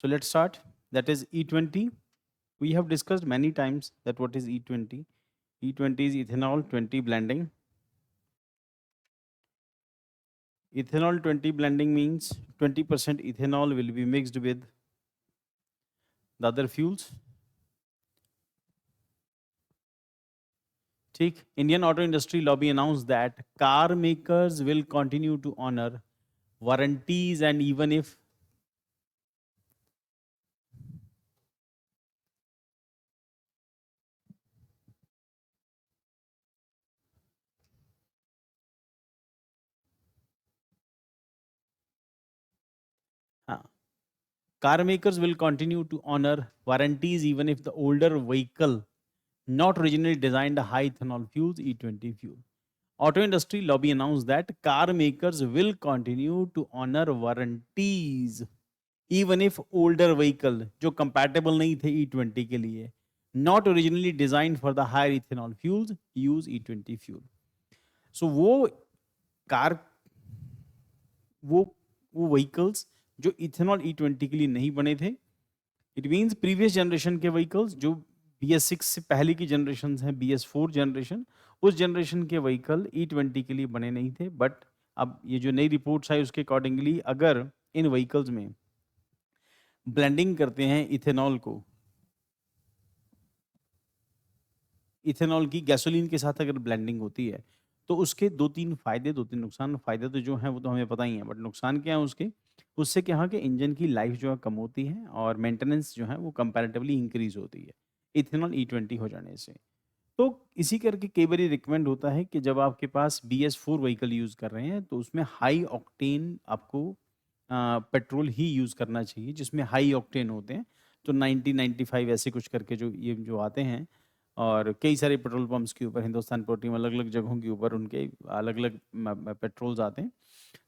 So let's start. That is E20. We have discussed many times that what is E20. E20 is ethanol 20 blending. Ethanol 20 blending means 20% ethanol will be mixed with the other fuels. ठीक, Indian auto industry lobby announced that car makers will continue to honor warranties and even if हाँ, car makers will continue to honor warranties even if the older vehicle not originally designed a high ethanol fuels E20 fuel. Auto industry lobby announced that car makers will continue to honor warranties even if older vehicle जो compatible नहीं थे E20 के लिए not originally designed for the higher ethanol fuels use E20 fuel. So वो car वो vehicles जो ethanol E20 के लिए नहीं बने थे, इट मीन्स प्रीवियस जनरेशन के व्हीकल्स जो BS6 से पहले की जनरेशन हैं, BS4 जनरेशन, उस जनरेशन के व्हीकल E20 के लिए बने नहीं थे. बट अब ये जो नई रिपोर्ट्स आई उसके अकॉर्डिंगली अगर इन व्हीकल्स में ब्लेंडिंग करते हैं इथेनॉल की गैसोलीन के साथ अगर ब्लेंडिंग होती है तो उसके 2-3 फायदे 2-3 नुकसान. फायदे तो जो हैं वो तो हमें पता ही है, बट नुकसान क्या है उसके? उससे क्या है कि इंजन की लाइफ जो है कम होती है और मेंटेनेंस जो है वो कंपैरेटिवली इंक्रीज होती है इथेनॉल E20 हो जाने से. तो इसी करके कई बार रिकमेंड होता है कि जब आपके पास BS4 व्हीकल यूज़ कर रहे हैं तो उसमें हाई ऑक्टेन आपको पेट्रोल ही यूज़ करना चाहिए जिसमें हाई ऑक्टेन होते हैं. तो 90-95 ऐसे कुछ करके जो ये जो आते हैं और कई सारे पेट्रोल पंप्स के ऊपर हिंदुस्तान पेट्रोलियम अलग-अलग जगहों के ऊपर उनके अलग-अलग पेट्रोल्स आते हैं.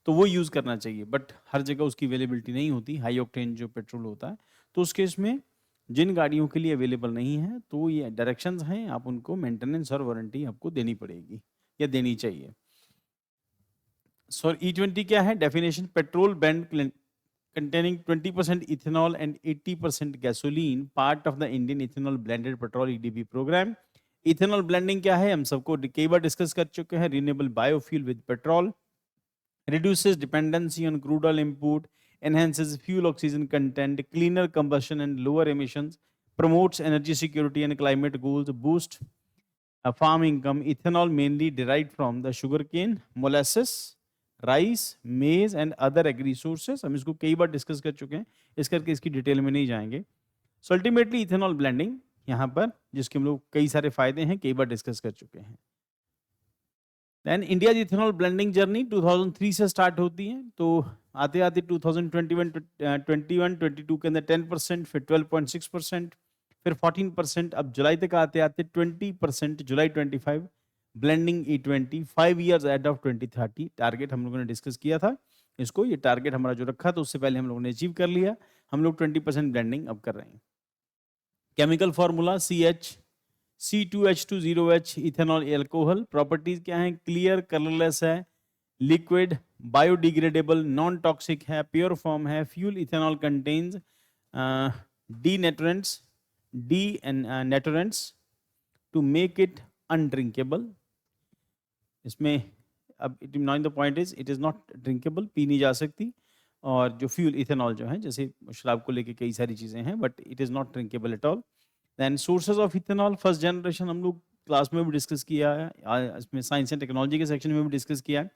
तो वो यूज़ करना चाहिए, बट हर जगह उसकी अवेलेबिलिटी नहीं होती हाई ऑक्टेन जो पेट्रोल होता है. तो उस केस में जिन गाड़ियों के लिए अवेलेबल नहीं है तो ये डायरेक्शंस हैं, आप उनको मेंटेनेंस और वारंटी आपको देनी पड़ेगी या देनी चाहिए. सो E20 क्या है? Definition: petrol blend containing 20% ethanol and 80% gasoline, part of the Indian ethanol blended petrol EDP program. Ethanol blending क्या है? हम सबको कई बार डिस्कस कर चुके हैं. Renewable biofuel with petrol, reduces dependency on crude oil import, enhances fuel oxygen content, cleaner combustion and lower emissions, promotes energy security and climate goals, boost farm income. Ethanol mainly derived from the sugarcane, molasses, rice, मेज and other agree sources. हम इसको कई बार discuss कर चुके हैं, इस करके इसकी डिटेल में नहीं जाएंगे. सो अल्टीमेटली इथेनॉल ब्लेंडिंग यहाँ पर जिसके हम लोग कई सारे फायदे हैं कई बार डिस्कस कर चुके हैं. Then India ethanol blending journey 2003 से स्टार्ट होती है. तो आते आते 2021-22 के अंदर 10%, फिर 12.6%, फिर 14%, अब जुलाई तक आते आते 20%, जुलाई 25. Blending E20 5 years ahead of 2030 target हम लोगों ने डिस्कस किया था. इसको ये टारगेट हमारा जो रखा था उससे पहले हम लोगों ने अचीव कर लिया. हम लोग 20% ब्लेंडिंग अब कर रहे हैं. Chemical formula C2H20H ethanol alcohol. Properties क्या है? क्लियर, कलरलेस है, लिक्विड, बायोडिग्रेडेबल, नॉन टॉक्सिक है, प्योर फॉर्म है. Fuel ethanol contains denaturants to make it undrinkable. इसमें अब the point is it is not drinkable, पी नहीं जा सकती. और जो फ्यूल इथेनॉल जो है जैसे शराब को लेके कई सारी चीज़ें हैं but it is not drinkable at all. Then sources of ethanol first generation हम लोग क्लास में भी डिस्कस किया है, इसमें साइंस एंड टेक्नोलॉजी के सेक्शन में भी डिस्कस किया है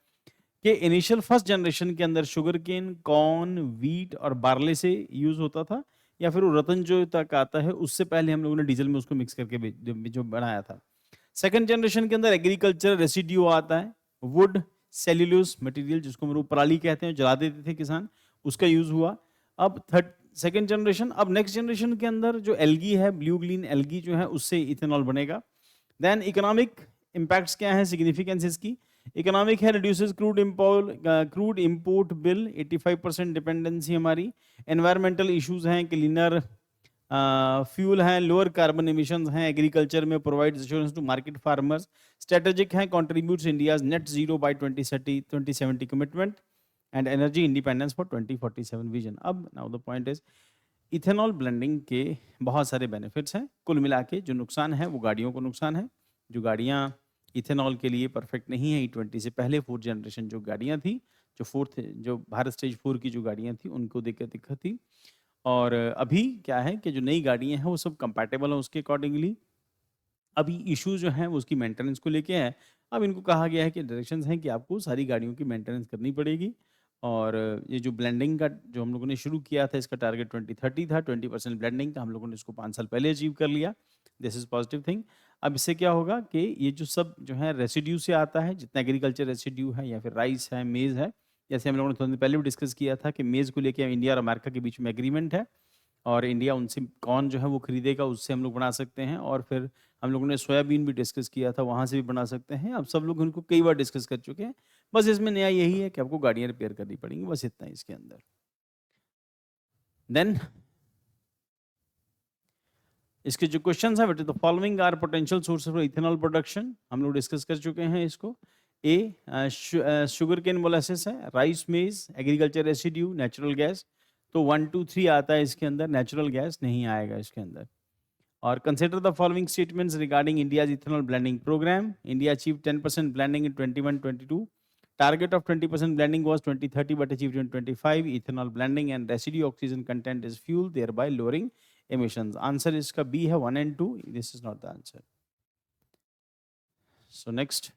कि इनिशियल फर्स्ट जनरेशन के अंदर शुगर केन, कॉर्न, व्हीट और बार्ले से यूज़ होता था या फिर वो रतन जो तक आता है उससे पहले हम लोगों ने डीजल में उसको मिक्स करके जो बनाया था. सेकंड जनरेशन के अंदर एग्रीकल्चर रेसिड्यू आता है, वुड, सेल्यूलोस मटेरियल जिसको हम लोग पराली कहते हैं, जला देते थे किसान, उसका यूज हुआ. अब थर्ड सेकंड जनरेशन, अब नेक्स्ट जनरेशन के अंदर जो एल्गी है, ब्लू ग्रीन एल्गी जो है उससे इथेनॉल बनेगा. देन इकोनॉमिक इंपैक्ट्स क्या है, सिग्निफिकेंस इसकी. इकोनॉमिक है, reduces crude import bill, 85% dependency हमारी. एनवायरमेंटल इश्यूज हैं, क्लीनर फ्यूल हैं, लोअर कार्बन एमिशंस हैं, एग्रीकल्चर में provide assurance to market farmers. Strategic हैं, contributes India's net zero by 2070 commitment and energy independence for 2047 vision. अब now the point is ethanol blending के बहुत सारे benefits हैं। कुल मिला के जो नुकसान है वो गाड़ियों को नुकसान है। जो गाड़ियाँ इथेनॉल के लिए परफेक्ट नहीं है, ई20 से पहले 4th जनरेशन जो गाड़ियाँ थी, जो भारत स्टेज 4 की जो गाड़ियाँ थी, उनको दिक्कत थी। और अभी क्या है कि जो नई गाड़ियाँ हैं वो सब कंपैटिबल हैं उसके अकॉर्डिंगली। अभी इश्यू जो है वो उसकी मेंटेनेंस को लेके है। अब इनको कहा गया है कि डायरेक्शंस हैं कि आपको सारी गाड़ियों की मेंटेनेंस करनी पड़ेगी। और ये जो ब्लेंडिंग का जो हम लोगों ने शुरू किया था, इसका टारगेट 2030 था, 20% ब्लेंडिंग का। हम लोगों ने इसको 5 साल पहले अचीव कर लिया। This is positive thing. अब इससे क्या होगा कि ये जो सब जो है रेसिड्यू से आता है, जितना एग्रीकल्चर रेसिड्यू है या फिर राइस है, मेज़ है, जैसे हम लोगों ने थोड़ी देर पहले भी डिस्कस किया था कि मेज़ को लेके इंडिया और अमेरिका के बीच में एग्रीमेंट है। और इंडिया उनसे कॉर्न जो है वो खरीदेगा, उससे हम लोग बना सकते हैं। और फिर हम लोगों ने सोयाबीन भी डिस्कस किया था, वहाँ से भी बना सकते हैं। अब सब लोग उनको कई बार डिस्कस कर चुके हैं। बस इसमें नया यही है कि आपको गाड़ियाँ रिपेयर करनी पड़ेंगी, बस इतना ही इसके अंदर। देन इसके जो क्वेश्चंस हैं, the following are potential sources for ethanol production. हम लोग डिस्कस कर चुके हैं इसको। शुगर केन मोलासेस है, rice maize, agriculture residue, natural gas. तो 1 2 3 आता है इसके अंदर, नेचुरल गैस नहीं आएगा इसके अंदर। और consider the following statements regarding India's ethanol blending program. India achieved 10% blending in 21-22. Target of 20% blending was 2030 but achieved in 25. Ethanol blending and residue oxygen content is fuel, thereby lowering emissions. Answer is का B है 1 and 2. This is not the answer. So next.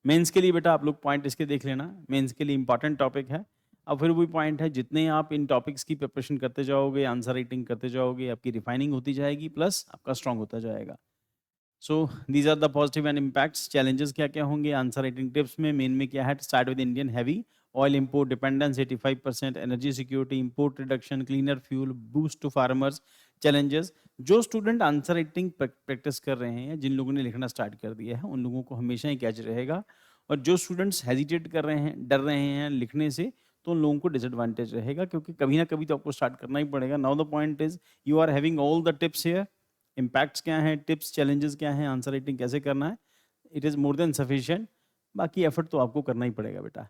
Mains के लिए बेटा आप लोग point इसके देख लेना। मेंस के लिए इंपॉर्टेंट टॉपिक है। अब फिर वही पॉइंट है, जितने आप इन टॉपिक्स की प्रिपरेशन करते जाओगे, आंसर राइटिंग करते जाओगे, आपकी रिफाइनिंग होती जाएगी, प्लस आपका स्ट्रांग होता जाएगा। So these are the positive and impacts. Challenges क्या क्या होंगे आंसर राइटिंग टिप्स में? मेन में क्या है? Start with Indian heavy oil import dependence 85%, energy security, import reduction, cleaner fuel, boost to farmers. Challenges, जो स्टूडेंट आंसर राइटिंग प्रैक्टिस कर रहे हैं, जिन लोगों ने लिखना स्टार्ट कर दिया है, उन लोगों को हमेशा ही कैच रहेगा। और जो स्टूडेंट्स हेजिटेट कर रहे हैं, डर रहे हैं लिखने से, तो उन लोगों को डिसएडवांटेज रहेगा, क्योंकि कभी ना कभी तो आपको स्टार्ट करना ही पड़ेगा। Now the point is you are having all the tips here. Impacts क्या हैं, टिप्स, चैलेंजेस क्या हैं, आंसर राइटिंग कैसे करना है, it is more than sufficient. बाकी एफर्ट तो आपको करना ही पड़ेगा बेटा।